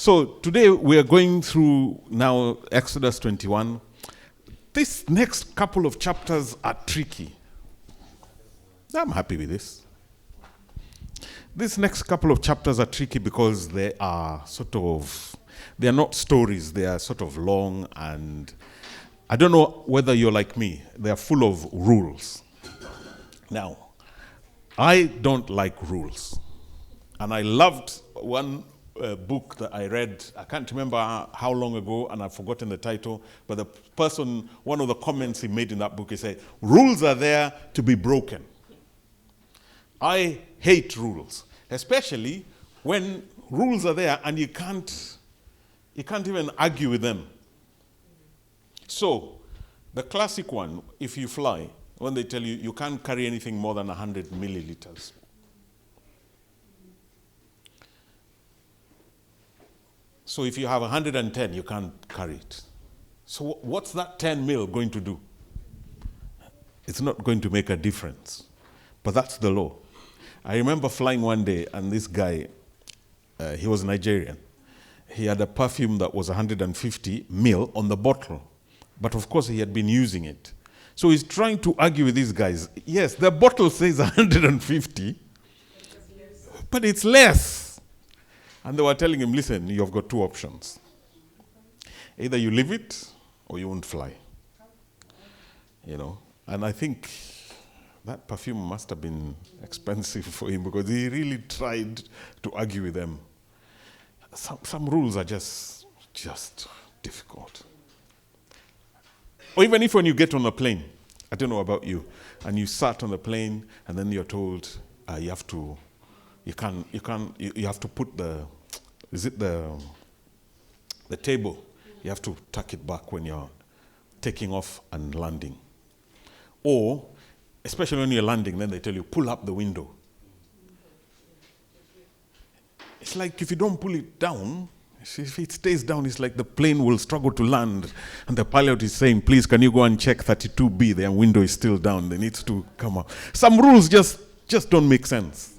So today we are going through now Exodus 21. This next couple of chapters are tricky. I'm happy with this. This next couple of chapters are tricky because they are not stories, they are sort of long, and I don't know whether you're like me, they are full of rules. Now, I don't like rules. And I loved one book that I read, I can't remember how long ago, and I've forgotten the title, but the person, one of the comments he made in that book, he said, rules are there to be broken. I hate rules, especially when rules are there and you can't even argue with them. So, the classic one, if you fly, when they tell you you can't carry anything more than 100 milliliters. So if you have 110, you can't carry it. So what's that 10 mil going to do? It's not going to make a difference. But that's the law. I remember flying one day, and this guy, he was Nigerian. He had a perfume that was 150 mil on the bottle. But of course, he had been using it. So he's trying to argue with these guys. Yes, the bottle says 150, but it's less. And they were telling him, listen, you've got two options. Either you leave it, or you won't fly. You know, and I think that perfume must have been expensive for him because he really tried to argue with them. Some rules are just difficult. Or even if when you get on a plane, I don't know about you, and you sat on the plane and then you're told you have to put the table, you have to tuck it back when you're taking off and landing. Or, especially when you're landing, then they tell you, pull up the window. It's like if you don't pull it down, if it stays down, it's like the plane will struggle to land. And the pilot is saying, please, can you go and check 32B? The window is still down. They need to come up. Some rules just don't make sense.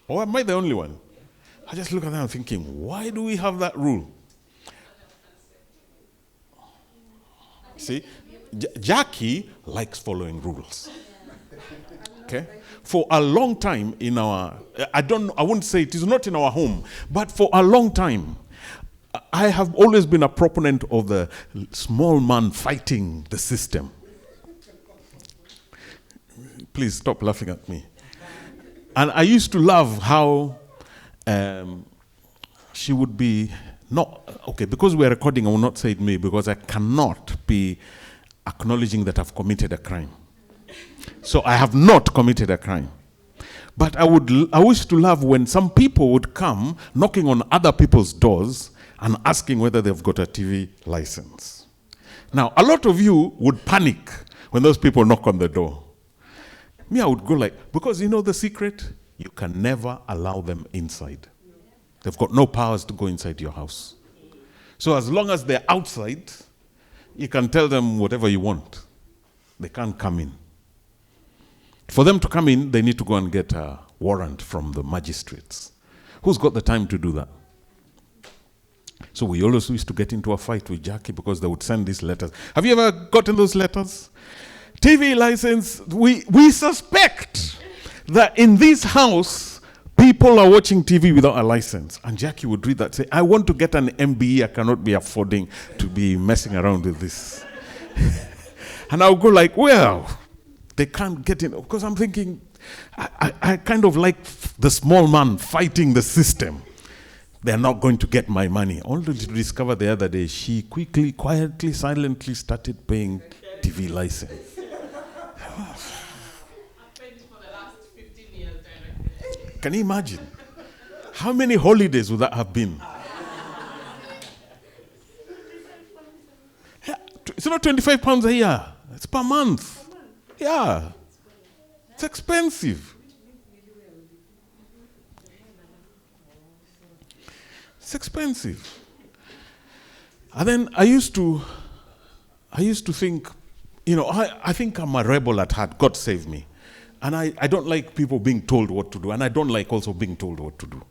Or am I the only one? I just look at them thinking, why do we have that rule? See, Jackie likes following rules. Okay? For a long time in I wouldn't say it is not in our home, but for a long time, I have always been a proponent of the small man fighting the system. Please stop laughing at me. And I used to love how she would be because we're recording, I will not say it me because I cannot be acknowledging that I've committed a crime. So I have not committed a crime. But I used to love when some people would come knocking on other people's doors and asking whether they've got a TV license. Now, a lot of you would panic when those people knock on the door. Me, I would go because you know the secret? You can never allow them inside. They've got no powers to go inside your house. So as long as they're outside, you can tell them whatever you want. They can't come in. For them to come in, they need to go and get a warrant from the magistrates. Who's got the time to do that? So we always used to get into a fight with Jackie because they would send these letters. Have you ever gotten those letters? TV license, we suspect that in this house, people are watching TV without a license. And Jackie would read that, say, I want to get an MBE, I cannot be affording to be messing around with this. And I would go well, they can't get in. Because I'm thinking, I kind of like the small man fighting the system. They're not going to get my money. Only to discover the other day, she quietly, silently started paying TV license. Can you imagine? How many holidays would that have been? It's not £25 a year. It's per month. Yeah. It's expensive. It's expensive. And then I used to think, I think I'm a rebel at heart. God save me. And I don't like people being told what to do. And I don't like also being told what to do.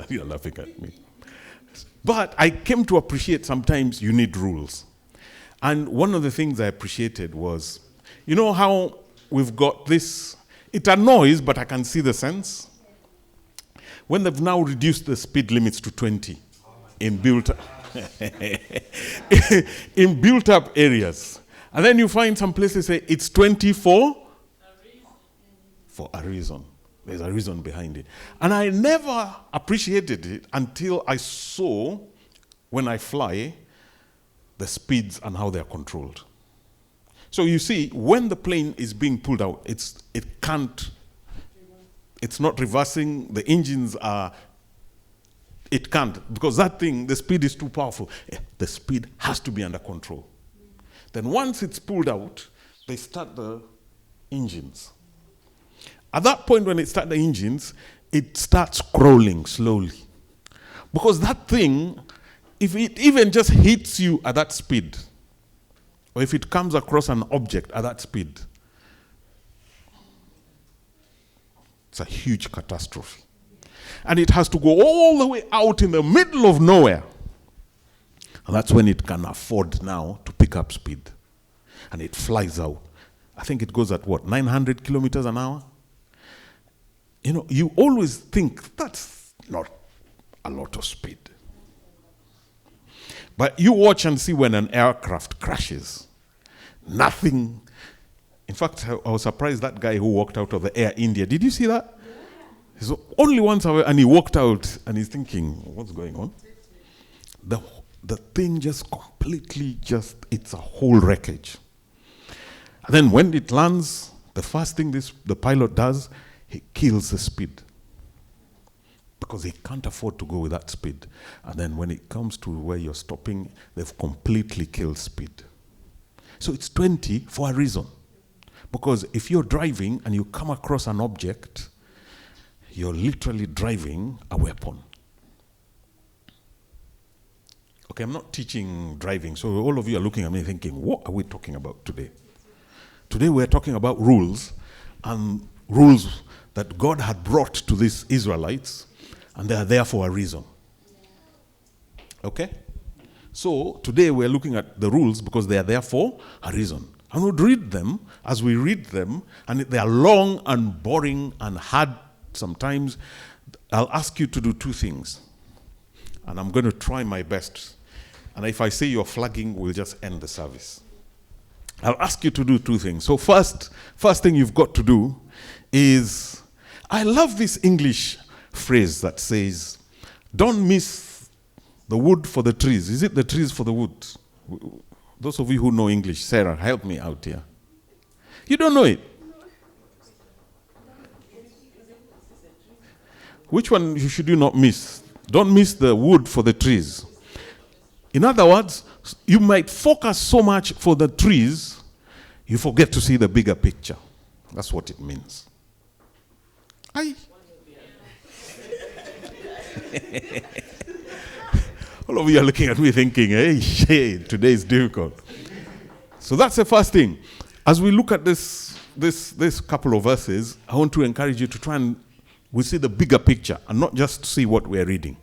You're laughing at me. But I came to appreciate sometimes you need rules. And one of the things I appreciated was, you know how we've got this, it annoys, but I can see the sense. When they've now reduced the speed limits to 20 in built in built up areas. And then you find some places say it's 20 for a reason. There's a reason behind it. And I never appreciated it until I saw, when I fly, the speeds and how they're controlled. So you see, when the plane is being pulled out, it's not reversing, the engines are, it can't, because that thing, the speed is too powerful. The speed has to be under control. Then once it's pulled out, they start the engines. At that point when it starts the engines, it starts crawling slowly. Because that thing, if it even just hits you at that speed, or if it comes across an object at that speed, it's a huge catastrophe. And it has to go all the way out in the middle of nowhere. And that's when it can afford now to pick up speed. And it flies out. I think it goes at what, 900 kilometers an hour? You know, you always think that's not a lot of speed. But you watch and see when an aircraft crashes. Nothing. In fact, I was surprised that guy who walked out of the Air India. Did you see that? Yeah. So only once away, and he walked out and he's thinking, what's going on? The thing just completely it's a whole wreckage. And then when it lands, the first thing the pilot does, he kills the speed. Because he can't afford to go with that speed. And then when it comes to where you're stopping, they've completely killed speed. So it's 20 for a reason. Because if you're driving and you come across an object, you're literally driving a weapon. Okay, I'm not teaching driving, so all of you are looking at me thinking, what are we talking about today? Today we're talking about rules, and rules that God had brought to these Israelites, and they are there for a reason. Okay? So today we're looking at the rules because they are there for a reason. And we'll read them as we read them, and they are long and boring and hard sometimes. I'll ask you to do two things, and I'm going to try my best. And if I say you're flagging, we'll just end the service. I'll ask you to do two things. So first thing you've got to do is, I love this English phrase that says, don't miss the wood for the trees. Is it the trees for the wood? Those of you who know English, Sarah, help me out here. You don't know it? Which one should you not miss? Don't miss the wood for the trees. In other words, you might focus so much for the trees, you forget to see the bigger picture. That's what it means. Aye. All of you are looking at me thinking, hey, today is difficult. So that's the first thing. As we look at this couple of verses, I want to encourage you to try and we see the bigger picture and not just see what we're reading.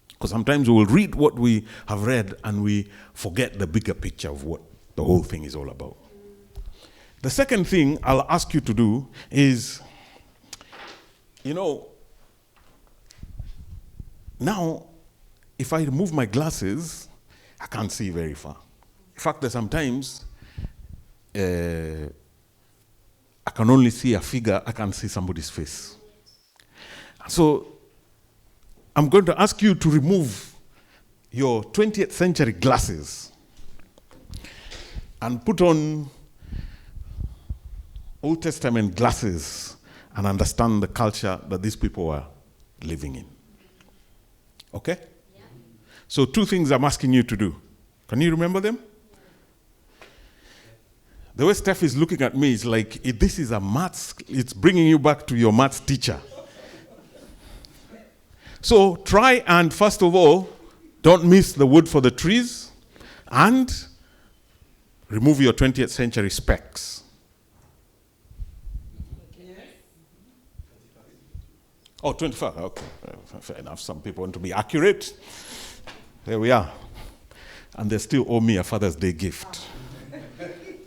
Because sometimes we will read what we have read and we forget the bigger picture of what the whole thing is all about. The second thing I'll ask you to do is, now, if I remove my glasses, I can't see very far. In fact, there's sometimes I can only see a figure, I can't see somebody's face. So I'm going to ask you to remove your 20th century glasses and put on Old Testament glasses and understand the culture that these people were living in. Okay? Yeah. So 2 things I'm asking you to do. Can you remember them? The way Steph is looking at me is like, this is a maths, it's bringing you back to your maths teacher. So try and, first of all, don't miss the wood for the trees, and remove your 20th century specs. Oh, 25. Okay. Fair enough. Some people want to be accurate. There we are. And they still owe me a Father's Day gift.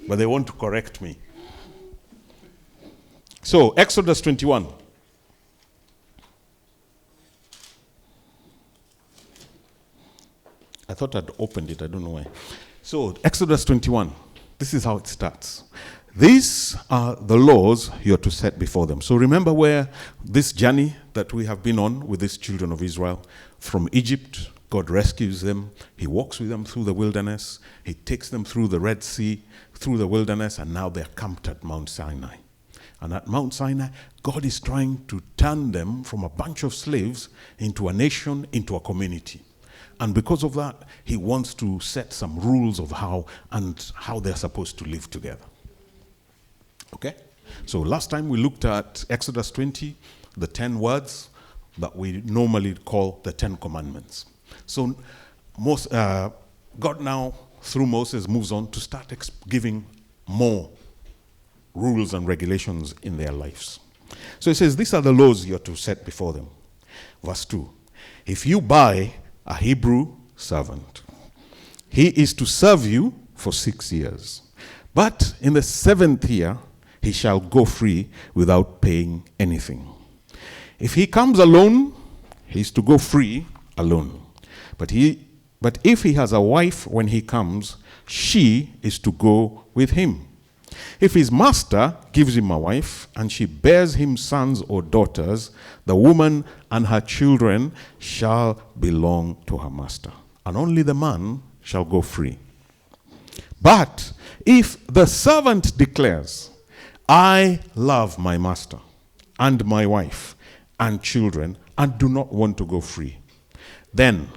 But they want to correct me. So, Exodus 21. I thought I'd opened it. I don't know why. So, Exodus 21. This is how it starts. These are the laws you are to set before them. So remember where this journey that we have been on with these children of Israel, from Egypt, God rescues them. He walks with them through the wilderness. He takes them through the Red Sea, through the wilderness, and now they're camped at Mount Sinai. And at Mount Sinai, God is trying to turn them from a bunch of slaves into a nation, into a community. And because of that, he wants to set some rules of how they're supposed to live together. Okay? So last time we looked at Exodus 20, the 10 words that we normally call the 10 commandments. So God now, through Moses, moves on to start giving more rules and regulations in their lives. So he says, these are the laws you are to set before them. Verse 2. If you buy a Hebrew servant, he is to serve you for 6 years. But in the 7th year, he shall go free without paying anything. If he comes alone, he is to go free alone. But if he has a wife when he comes, she is to go with him. If his master gives him a wife, and she bears him sons or daughters, the woman and her children shall belong to her master, and only the man shall go free. But if the servant declares, I love my master and my wife and children and do not want to go free, then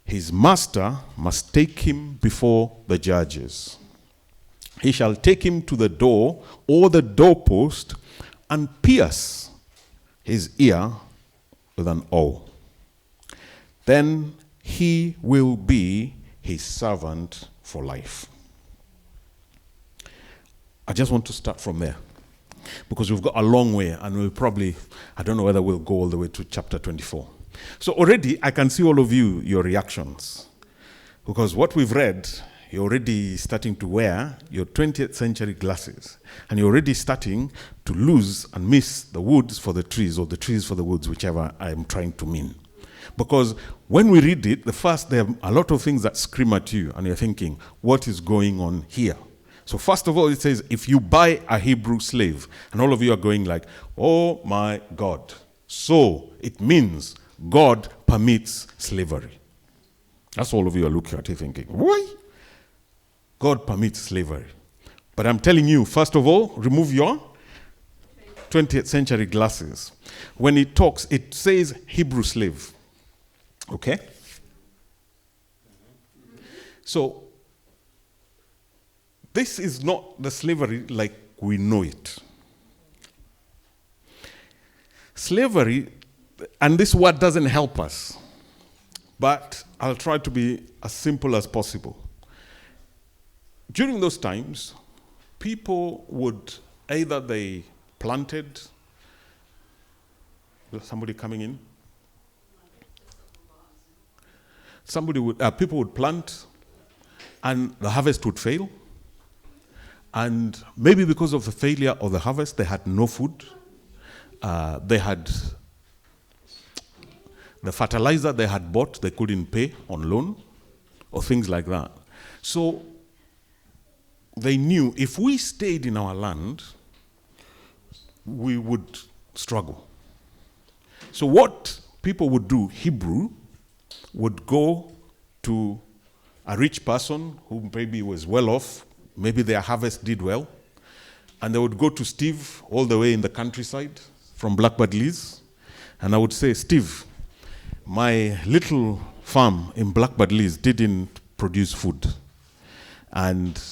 his master must take him before the judges. He shall take him to the door or the doorpost and pierce his ear with an awl. Then he will be his servant for life. I just want to start from there, because we've got a long way, and we'll probably, I don't know whether we'll go all the way to chapter 24. So already I can see all of you, your reactions, because what we've read, you're already starting to wear your 20th century glasses, and you're already starting to lose and miss the woods for the trees, or the trees for the woods, whichever I'm trying to mean. Because when we read it, there are a lot of things that scream at you, and you're thinking, what is going on here? So first of all, it says, if you buy a Hebrew slave, and all of you are going like, oh my God. So it means God permits slavery. That's all of you are looking at it thinking, why? God permits slavery. But I'm telling you, first of all, remove your 20th century glasses. When it talks, it says Hebrew slave. Okay? So, this is not the slavery like we know it. Slavery, and this word doesn't help us, but I'll try to be as simple as possible. During those times, people would either they planted. Somebody coming in? People would plant, and the harvest would fail. And maybe because of the failure of the harvest, they had no food. They had the fertilizer they had bought, they couldn't pay on loan, or things like that. So they knew if we stayed in our land, we would struggle. So what people would do, Hebrew, would go to a rich person who maybe was well off, maybe their harvest did well, and they would go to Steve all the way in the countryside from Blackbird Leys, and I would say, Steve, my little farm in Blackbird Leys didn't produce food, and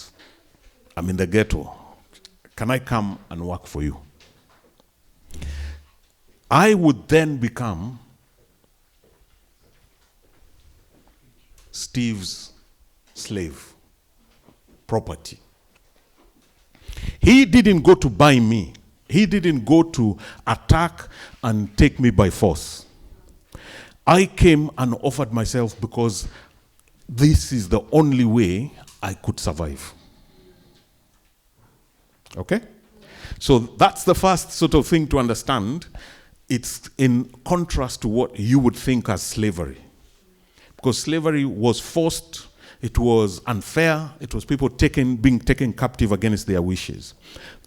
I'm in the ghetto. Can I come and work for you? I would then become Steve's slave, property. He didn't go to buy me He didn't go to attack and take me by force. I came and offered myself because this is the only way I could survive. Okay? So that's the first sort of thing to understand. It's in contrast to what you would think as slavery. Because slavery was forced, it was unfair, it was people being taken captive against their wishes.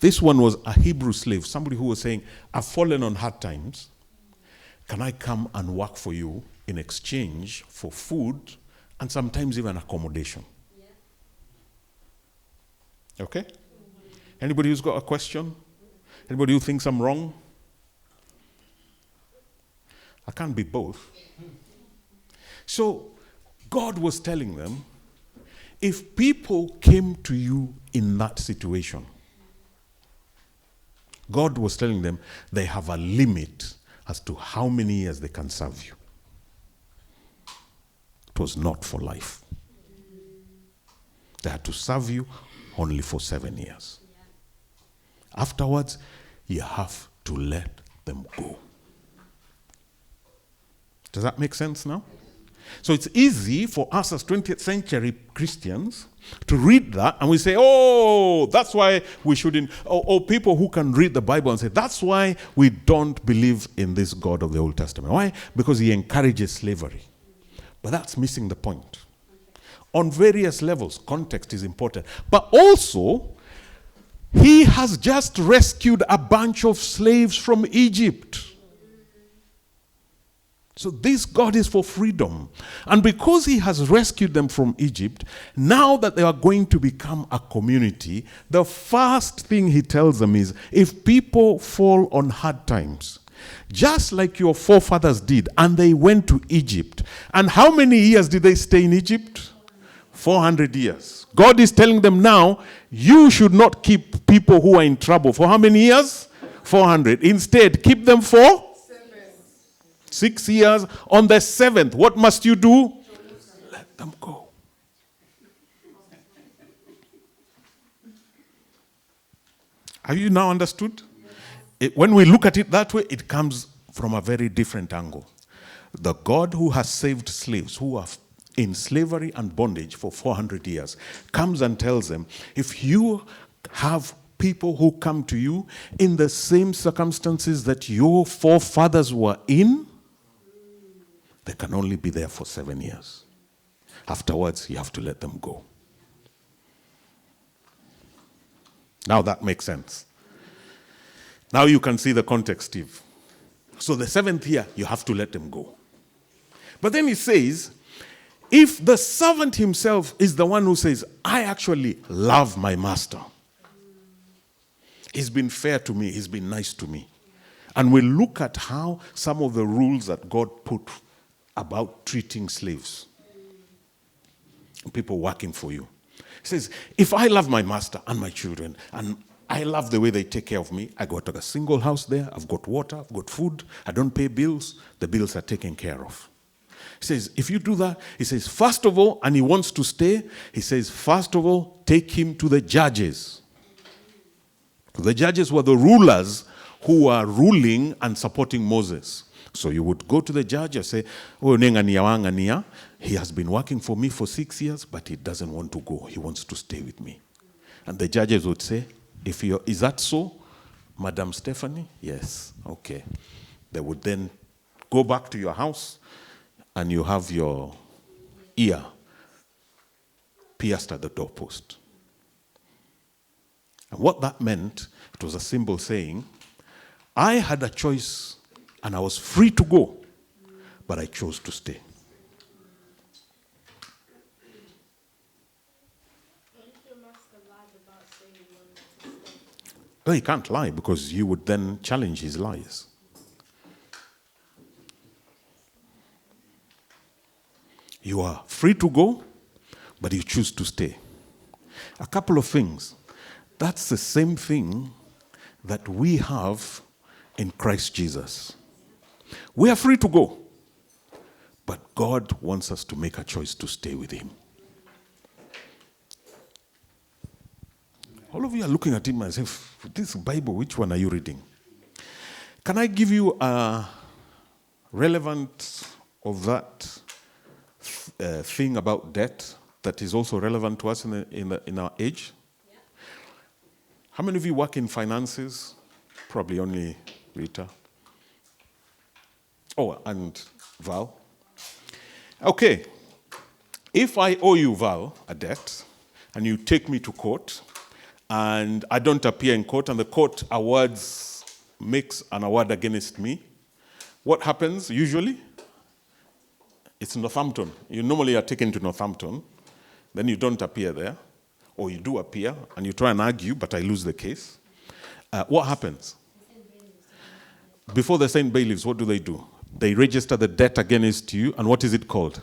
This one was a Hebrew slave, somebody who was saying, I've fallen on hard times. Can I come and work for you in exchange for food and sometimes even accommodation? Okay? Anybody who's got a question? Anybody who thinks I'm wrong? I can't be both. So God was telling them, if people came to you in that situation, God was telling them they have a limit as to how many years they can serve you. It was not for life. They had to serve you only for 7 years. Afterwards, you have to let them go. Does that make sense now? So it's easy for us as 20th century Christians to read that and we say, oh, that's why we shouldn't, or people who can read the Bible and say, that's why we don't believe in this God of the Old Testament. Why? Because he encourages slavery. But that's missing the point. On various levels, context is important. But also, he has just rescued a bunch of slaves from Egypt. So this God is for freedom. And because he has rescued them from Egypt, now that they are going to become a community, the first thing he tells them is, if people fall on hard times, just like your forefathers did, and they went to Egypt, and how many years did they stay in Egypt? 400 years. God is telling them now, you should not keep people who are in trouble. For how many years? 400. Instead, keep them for 6 years. On the 7th, what must you do? Let them go. Have you now understood? When we look at it that way, it comes from a very different angle. The God who has saved slaves who are in slavery and bondage for 400 years comes and tells them, if you have people who come to you in the same circumstances that your forefathers were in, they can only be there for 7 years. Afterwards, you have to let them go. Now that makes sense. Now you can see the context, Steve. So the 7th year, you have to let them go. But then he says, if the servant himself is the one who says, I actually love my master. He's been fair to me. He's been nice to me. And we look at how some of the rules that God put about treating slaves, people working for you. He says, if I love my master and my children, and I love the way they take care of me, I got a single house there, I've got water, I've got food, I don't pay bills, the bills are taken care of. He says, if you do that, he says, first of all, and he wants to stay, he says, first of all, take him to the judges. The judges were the rulers who were ruling and supporting Moses. So you would go to the judge and say, oh, he has been working for me for 6 years, but he doesn't want to go. He wants to stay with me. And the judges would say, is that so, Madam Stephanie? Yes, okay. They would then go back to your house, and you have your ear pierced at the doorpost. And what that meant, it was a symbol saying, I had a choice and I was free to go, but I chose to stay. Well, he can't lie because you would then challenge his lies. You are free to go, but you choose to stay. A couple of things. That's the same thing that we have in Christ Jesus. We are free to go, but God wants us to make a choice to stay with him. All of you are looking at him as if, this Bible, which one are you reading? Can I give you a relevance of that thing about debt that is also relevant to us in our age? Yeah. How many of you work in finances? Probably only Rita. Oh, and Val. Okay. If I owe you, Val, a debt, and you take me to court, and I don't appear in court, and the court makes an award against me, what happens usually? It's Northampton. You normally are taken to Northampton, then you don't appear there, or you do appear, and you try and argue, but I lose the case. What happens? Before the St. Bailiffs, what do? They register the debt against you, and what is it called?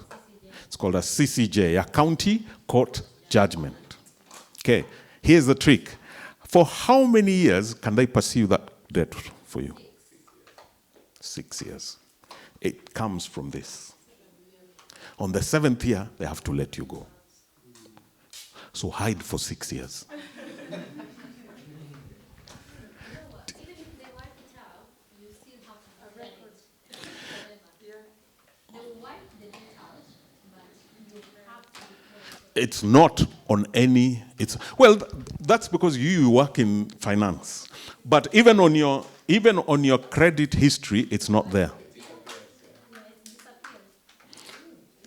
It's called a CCJ, a county court judgment. Okay, here's the trick. For how many years can they pursue that debt for you? 6 years. It comes from this. On the 7th year, they have to let you go. So hide for 6 years. Even if they wipe it out, you still have to record. They will wipe the debt out, but you have to record. It's not on any. That's because you work in finance. But even on your credit history, it's not there.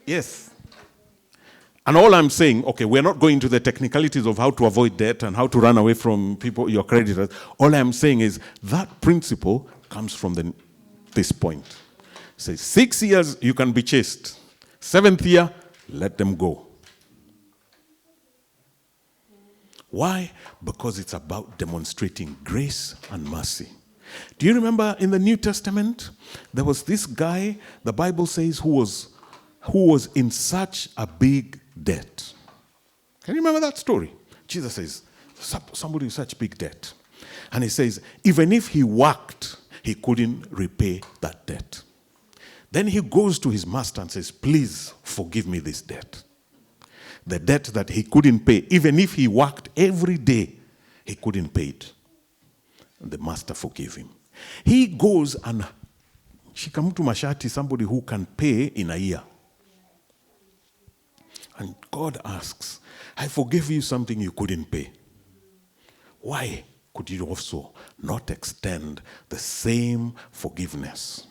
Yes. And all I'm saying, okay, we're not going to the technicalities of how to avoid debt and how to run away from people, your creditors. All I'm saying is that principle comes from this point. It says 6 years, you can be chased. 7th year, let them go. Why? Because it's about demonstrating grace and mercy. Do you remember in the New Testament, there was this guy, the Bible says, who was in such a big debt. Can you remember that story? Jesus says, somebody in such big debt. And he says, even if he worked, he couldn't repay that debt. Then he goes to his master and says, please forgive me this debt. The debt that he couldn't pay, even if he worked every day, he couldn't pay it. And the master forgave him. He goes and shikamutu mashati, somebody who can pay in a year. And God asks, I forgave you something you couldn't pay. Why could you also not extend the same forgiveness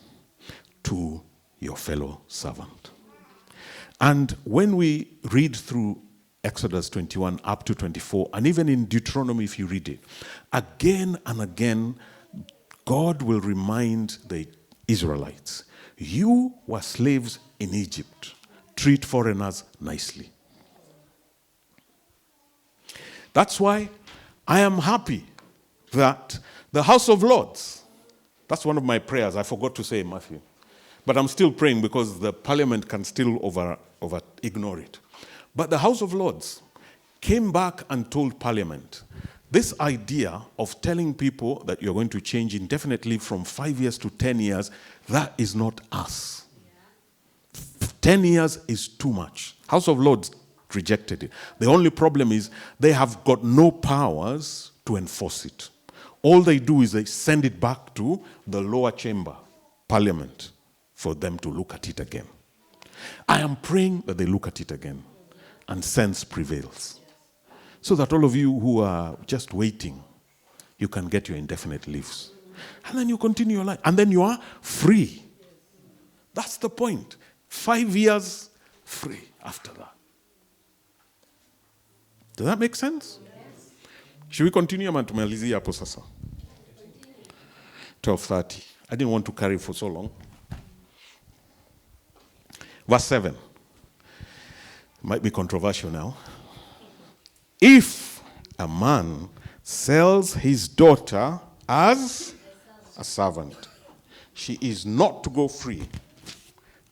to your fellow servant? And when we read through Exodus 21 up to 24, and even in Deuteronomy if you read it, again and again, God will remind the Israelites, you were slaves in Egypt. Treat foreigners nicely. That's why I am happy that the House of Lords, that's one of my prayers. I forgot to say, Matthew. But I'm still praying because the parliament can still ignore it. But the House of Lords came back and told parliament, this idea of telling people that you're going to change indefinitely from 5 years to 10 years, that is not us. 10 years is too much. House of Lords rejected it. The only problem is they have got no powers to enforce it. All they do is they send it back to the lower chamber, parliament, for them to look at it again. I am praying that they look at it again and sense prevails. So that all of you who are just waiting, you can get your indefinite leaves. And then you continue your life. And then you are free. That's the point. 5 years free after that. Does that make sense? Yes. Should we continue ama tumalizia hapo sasa? 12:30. I didn't want to carry for so long. Verse 7. Might be controversial now. If a man sells his daughter as a servant, she is not to go free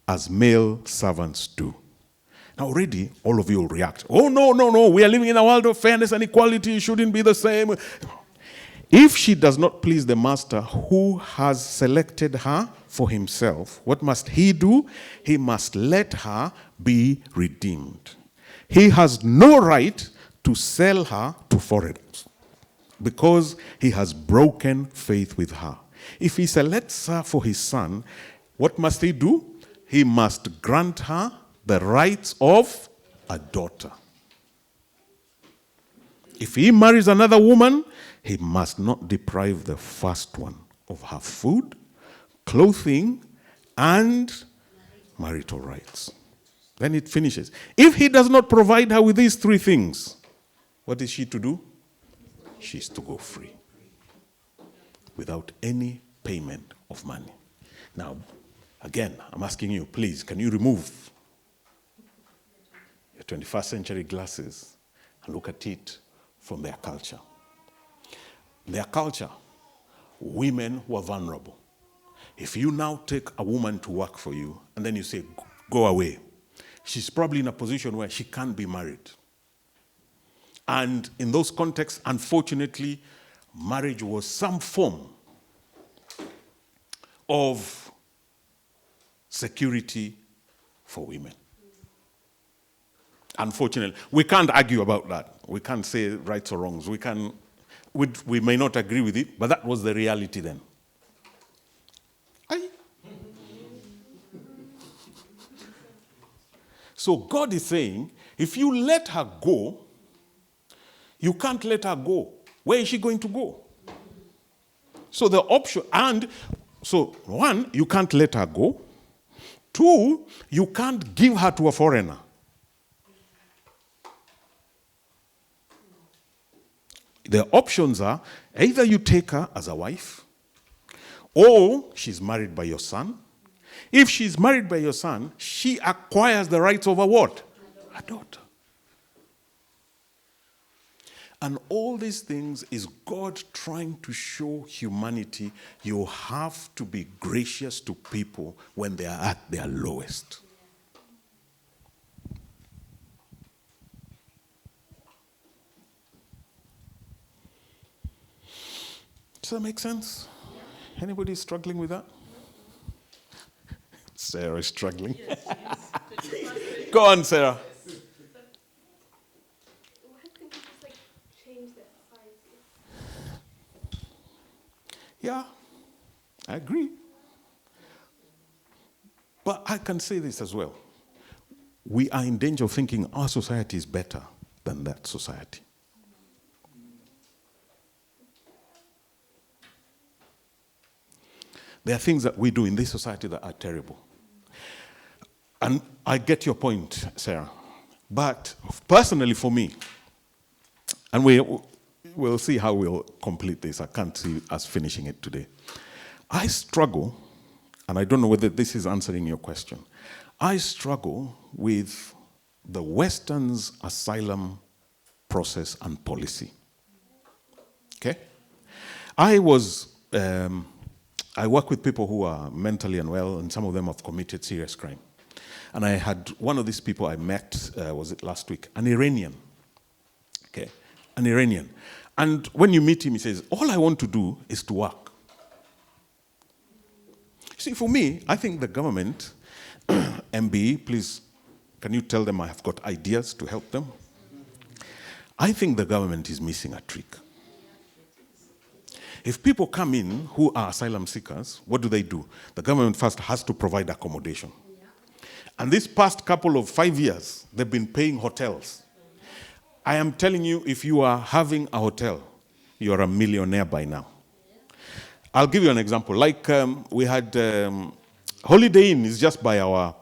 as male servants do. Now already, all of you will react. Oh, no, we are living in a world of fairness and equality. It shouldn't be the same. If she does not please the master who has selected her for himself, what must he do? He must let her be redeemed. He has no right to sell her to foreigners. because he has broken faith with her. If he selects her for his son, what must he do? He must grant her the rights of a daughter. If he marries another woman, he must not deprive the first one of her food, clothing, and marital rights. Then it finishes. If he does not provide her with these three things, what is she to do? She's to go free without any payment of money. Now, again, I'm asking you, please, can you remove your 21st century glasses and look at it from their culture? Their culture, women were vulnerable. If you now take a woman to work for you and then you say, go away, she's probably in a position where she can't be married. And in those contexts, unfortunately, marriage was some form of security for women. Unfortunately, we can't argue about that. We can't say rights or wrongs. We may not agree with it, but that was the reality then. So God is saying, if you let her go, you can't let her go. Where is she going to go? So the option, and so one, you can't let her go. Two, you can't give her to a foreigner. The options are either you take her as a wife, or she's married by your son. If she's married by your son, she acquires the rights of a what? A daughter. And all these things is God trying to show humanity you have to be gracious to people when they are at their lowest. Does that make sense? Anybody struggling with that? Sarah is struggling. Yes, yes. Go on, Sarah. Why couldn't you just change the society? Yeah, I agree. But I can say this as well. We are in danger of thinking our society is better than that society. There are things that we do in this society that are terrible. And I get your point, Sarah. But personally for me, and we'll see how we'll complete this. I can't see us finishing it today. I struggle, and I don't know whether this is answering your question. I struggle with the Western's asylum process and policy. Okay? I work with people who are mentally unwell, and some of them have committed serious crime. And I had one of these people I met, was it last week, an Iranian. Okay, an Iranian. And when you meet him, he says, all I want to do is to work. See, for me, I think the government, MBE, please, can you tell them I have got ideas to help them? I think the government is missing a trick. If people come in who are asylum seekers, what do? The government first has to provide accommodation. And this past couple of 5 years, they've been paying hotels. I am telling you, if you are having a hotel, you are a millionaire by now. I'll give you an example. Like we had Holiday Inn is just by our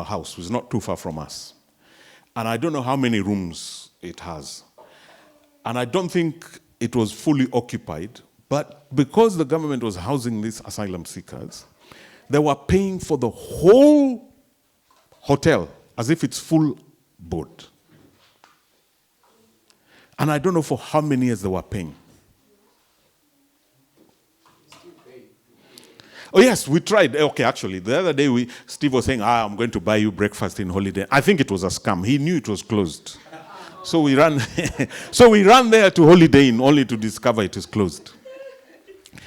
house. It's not too far from us. And I don't know how many rooms it has. And I don't think it was fully occupied. But because the government was housing these asylum seekers, they were paying for the whole hotel as if it's full board. And I don't know for how many years they were paying. Oh yes, we tried. Okay, actually, the other day Steve was saying, I'm going to buy you breakfast in Holiday. I think it was a scam. He knew it was closed. So we ran there to Holiday Inn only to discover it is closed.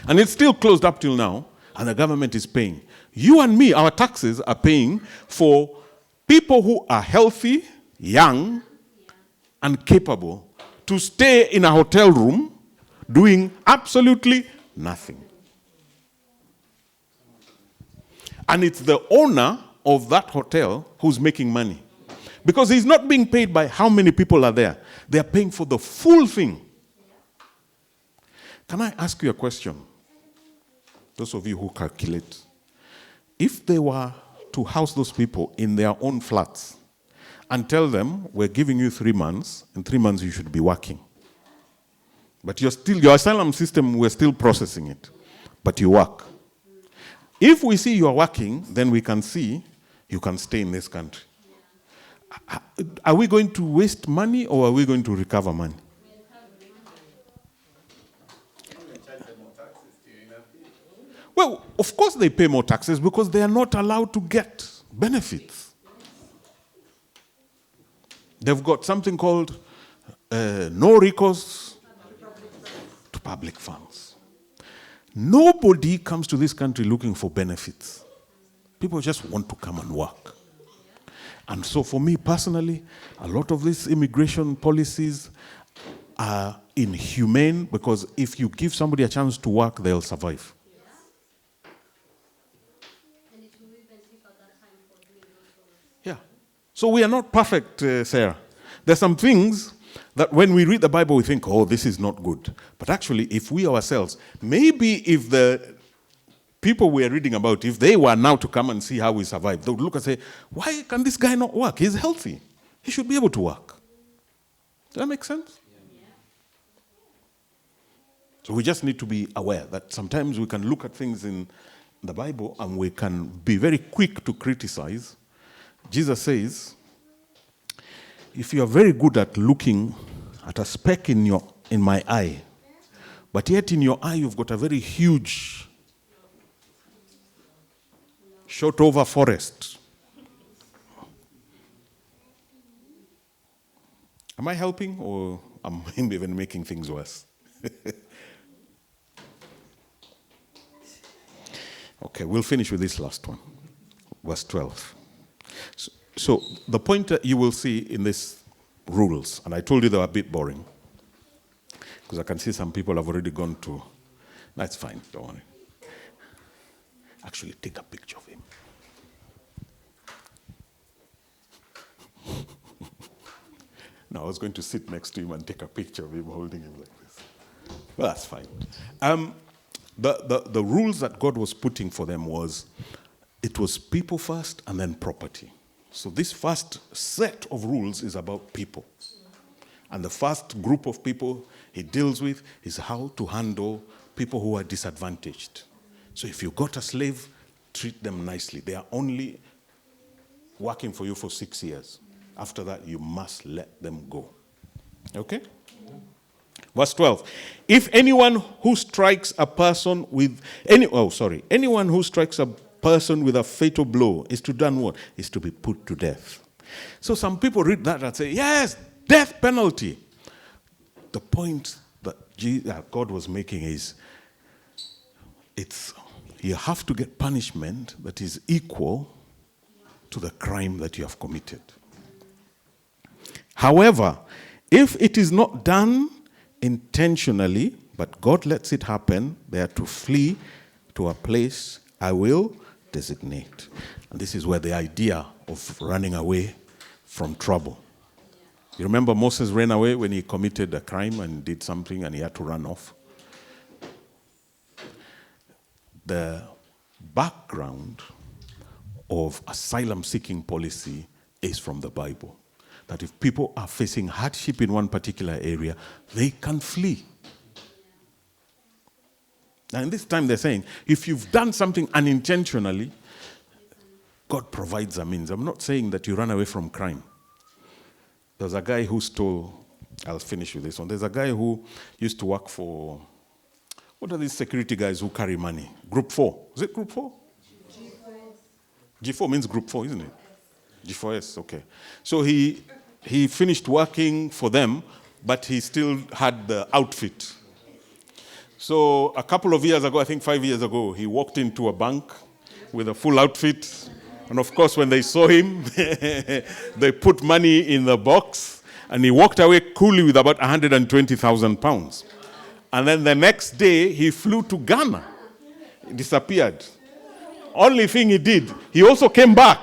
And it's still closed up till now, and the government is paying. You and me, our taxes are paying for people who are healthy, young, and capable to stay in a hotel room, doing absolutely nothing. And it's the owner of that hotel who's making money. Because he's not being paid by how many people are there. They are paying for the full thing. Can I ask you a question? Those of you who calculate. If they were to house those people in their own flats and tell them, we're giving you 3 months, in 3 months you should be working. But your asylum system, we're still processing it. But you work. If we see you are working, then we can see you can stay in this country. Are we going to waste money or are we going to recover money? Well, of course they pay more taxes because they are not allowed to get benefits. They've got something called no recourse to public funds. Nobody comes to this country looking for benefits. People just want to come and work. And so for me personally, a lot of these immigration policies are inhumane because if you give somebody a chance to work, they'll survive. And it will even take out that time for doing those things. Yeah. So we are not perfect, Sarah. There's some things that when we read the Bible, we think, oh, this is not good. But actually, if we ourselves, maybe if the people we are reading about, if they were now to come and see how we survive, they would look and say, why can this guy not work? He's healthy. He should be able to work. Does that make sense? Yeah. So we just need to be aware that sometimes we can look at things in the Bible and we can be very quick to criticize. Jesus says, if you are very good at looking at a speck in my eye, but yet in your eye you've got a very huge shot over forest. Am I helping or am I even making things worse? Okay, we'll finish with this last one. Verse 12. So the point that you will see in these rules, and I told you they were a bit boring, because I can see some people have already gone to, that's fine, don't worry. Actually, take a picture of him. No, I was going to sit next to him and take a picture of him holding him like this. Well, that's fine. The rules that God was putting for them it was people first and then property. So this first set of rules is about people. And the first group of people he deals with is how to handle people who are disadvantaged. So if you got a slave, treat them nicely. They are only working for you for 6 years. After that, you must let them go. Okay? Verse 12. If anyone who strikes a person with anyone who strikes a person with a fatal blow is to done what? Is to be put to death. So some people read that and say, yes, death penalty. The point that God was making is you have to get punishment that is equal to the crime that you have committed. However, if it is not done intentionally, but God lets it happen, they are to flee to a place I will designate. And this is where the idea of running away from trouble. You remember Moses ran away when he committed a crime and did something and he had to run off? The background of asylum-seeking policy is from the Bible. That if people are facing hardship in one particular area, they can flee. Now in this time they're saying, if you've done something unintentionally, God provides a means. I'm not saying that you run away from crime. There's a guy who stole, I'll finish with this one. There's a guy who used to work for, what are these security guys who carry money? Group 4. Is it Group 4? G4 means Group 4, isn't it? G4S, okay. So he finished working for them, but he still had the outfit. So a couple of years ago, I think 5 years ago, he walked into a bank with a full outfit. And of course, when they saw him, they put money in the box, and he walked away coolly with about 120,000 pounds. And then the next day, he flew to Ghana. He disappeared. Only thing he did, he also came back.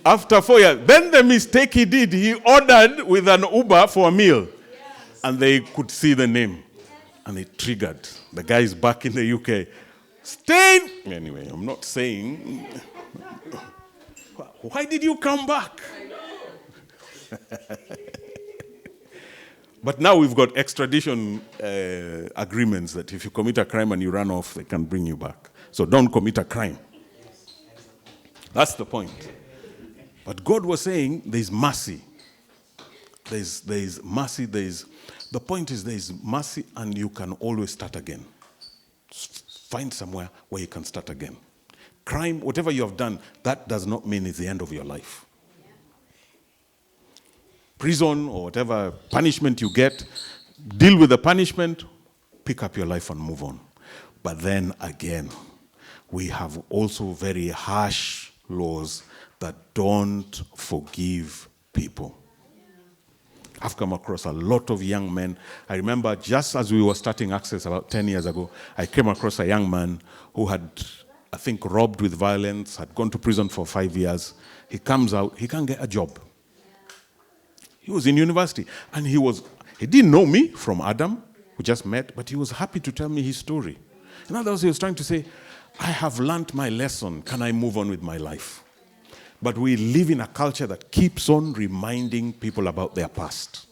After 4 years. Then the mistake he did, he ordered with an Uber for a meal. And they could see the name. And it triggered. The guy is back in the UK. Stay. Anyway, I'm not saying. Why did you come back? But now we've got extradition agreements that if you commit a crime and you run off, they can bring you back. So don't commit a crime. That's the point. But God was saying there's mercy. There's mercy. The point is there's mercy and you can always start again. Find somewhere where you can start again. Crime, whatever you have done, that does not mean it's the end of your life. Prison or whatever punishment you get, deal with the punishment, pick up your life and move on. But then again, we have also very harsh laws that don't forgive people. I've come across a lot of young men. I remember just as we were starting Access about 10 years ago, I came across a young man who had, I think, robbed with violence, had gone to prison for 5 years. He comes out, he can't get a job. He was in university, and he didn't know me from Adam, we just met, but he was happy to tell me his story. In other words, he was trying to say, I have learned my lesson, can I move on with my life? But we live in a culture that keeps on reminding people about their past.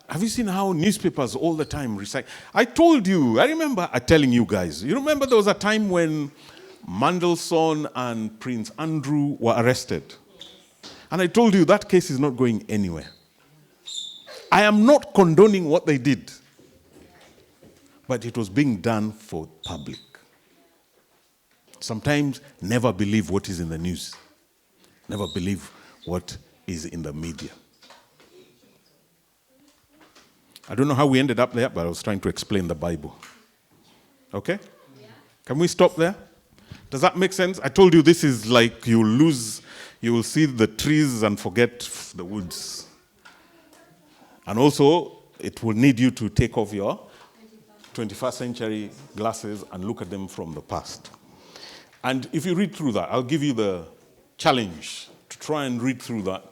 Have you seen how newspapers all the time recite? I remember telling you guys, you remember there was a time when Mandelson and Prince Andrew were arrested. And I told you that case is not going anywhere. I am not condoning what they did. But it was being done for public. Sometimes never believe what is in the news. Never believe what is in the media. I don't know how we ended up there, but I was trying to explain the Bible. Okay? Yeah. Can we stop there? Does that make sense? I told you this is like you will see the trees and forget the woods. And also, it will need you to take off your 21st century glasses and look at them from the past. And if you read through that, I'll give you the challenge to try and read through that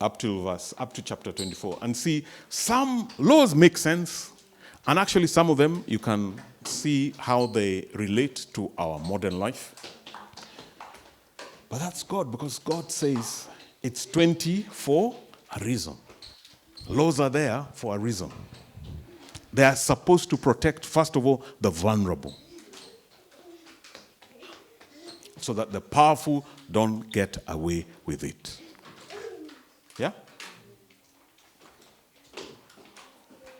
up to chapter 24 and see some laws make sense, and actually some of them you can see how they relate to our modern life. But that's God, because God says it's 20 for a reason. Laws are there for a reason. They are supposed to protect, first of all, the vulnerable, so that the powerful don't get away with it. Yeah?